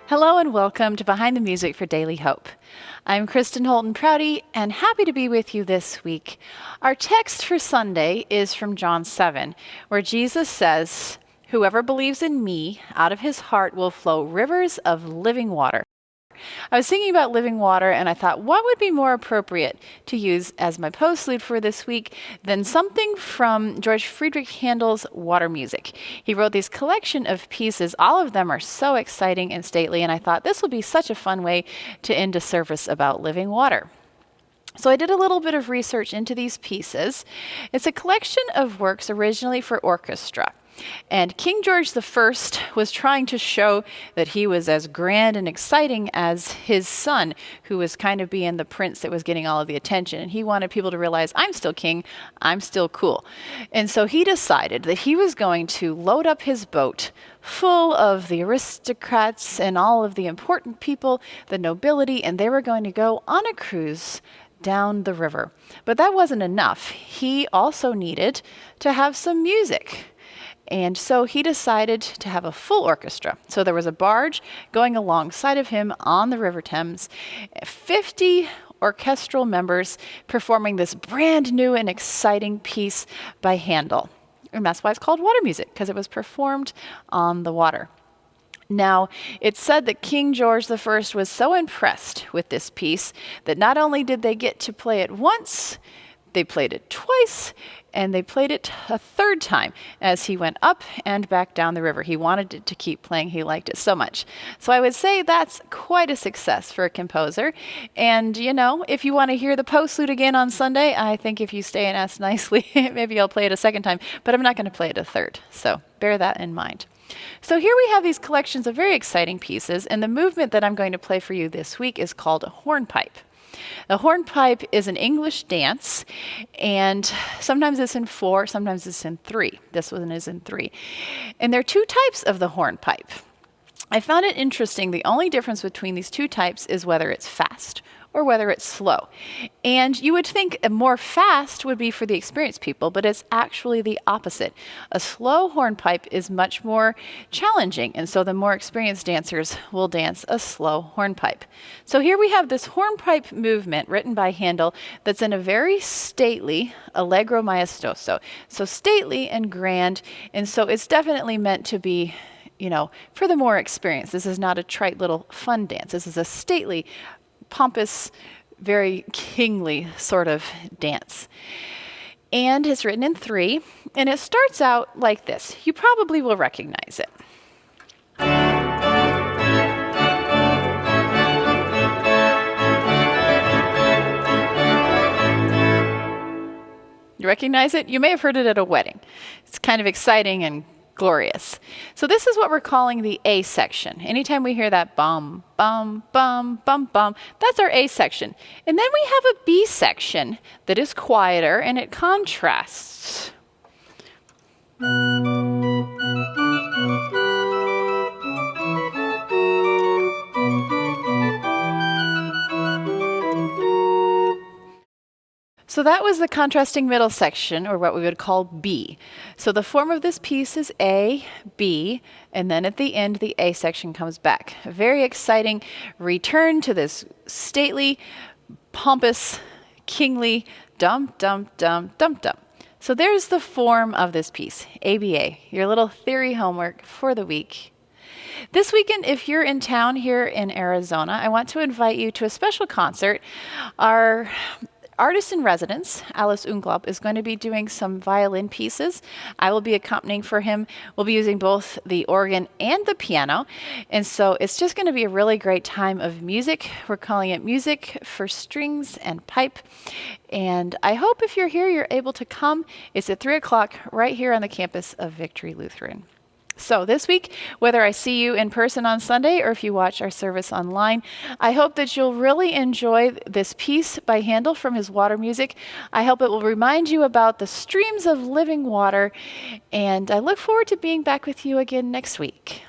Hello and welcome to Behind the Music for Daily Hope. I'm Kristin, Holton, Prouty, and happy to be with you this week. Our text for Sunday is from John 7, where Jesus says, "Whoever believes in me, out of his heart will flow rivers of living water." I was thinking about living water and I thought, what would be more appropriate to use as my postlude for this week than something from George Friedrich Handel's Water Music. He wrote this collection of pieces. All of them are so exciting and stately, and I thought this would be such a fun way to end a service about living water. So I did a little bit of research into these pieces. It's a collection of works originally for orchestra. And King George I was trying to show that he was as grand and exciting as his son, who was kind of being the prince that was getting all of the attention. And he wanted people to realize, I'm still king, I'm still cool. And so he decided that he was going to load up his boat full of the aristocrats and all of the important people, the nobility, and they were going to go on a cruise down the river. But that wasn't enough. He also needed to have some music. And so he decided to have a full orchestra. So there was a barge going alongside of him on the River Thames, 50 orchestral members performing this brand new and exciting piece by Handel. And that's why it's called water music, because it was performed on the water. Now, it's said that King George I was so impressed with this piece that not only did they get to play it once, they played it twice, and they played it a third time as he went up and back down the river. He wanted it to keep playing. He liked it so much. So I would say that's quite a success for a composer. And, you know, if you want to hear the postlude again on Sunday, I think if you stay and ask nicely, maybe I'll play it a second time, but I'm not going to play it a third. So bear that in mind. So here we have these collections of very exciting pieces, and the movement that I'm going to play for you this week is called a hornpipe. The hornpipe is an English dance, and sometimes it's in 4, sometimes it's in 3. This one is in 3. And there are 2 types of the hornpipe. I found it interesting. The only difference between these 2 types is whether it's fast or whether it's slow. And you would think a more fast would be for the experienced people, but it's actually the opposite. A slow hornpipe is much more challenging, and so the more experienced dancers will dance a slow hornpipe. So here we have this hornpipe movement written by Handel that's in a very stately allegro maestoso. So stately and grand, and so it's definitely meant to be, you know, for the more experienced. This is not a trite little fun dance. This is a stately, pompous, very kingly sort of dance. And it's written in 3, and it starts out like this. You probably will recognize it. You recognize it? You may have heard it at a wedding. It's kind of exciting and glorious. So this is what we're calling the A section. Anytime we hear that bum, bum, bum, bum, bum, that's our A section. And then we have a B section that is quieter and it contrasts. So that was the contrasting middle section, or what we would call B. So the form of this piece is A, B, and then at the end, the A section comes back. A very exciting return to this stately, pompous, kingly dum, dum, dum, dum, dum. So there's the form of this piece, ABA, your little theory homework for the week. This weekend, if you're in town here in Arizona, I want to invite you to a special concert. Our artist in residence, Alice Unglaub, is going to be doing some violin pieces. I will be accompanying for him. We'll be using both the organ and the piano. And so it's just going to be a really great time of music. We're calling it Music for Strings and Pipe. And I hope if you're here, you're able to come. It's at 3 o'clock right here on the campus of Victory Lutheran. So this week, whether I see you in person on Sunday or if you watch our service online, I hope that you'll really enjoy this piece by Handel from his water music. I hope it will remind you about the streams of living water, and I look forward to being back with you again next week.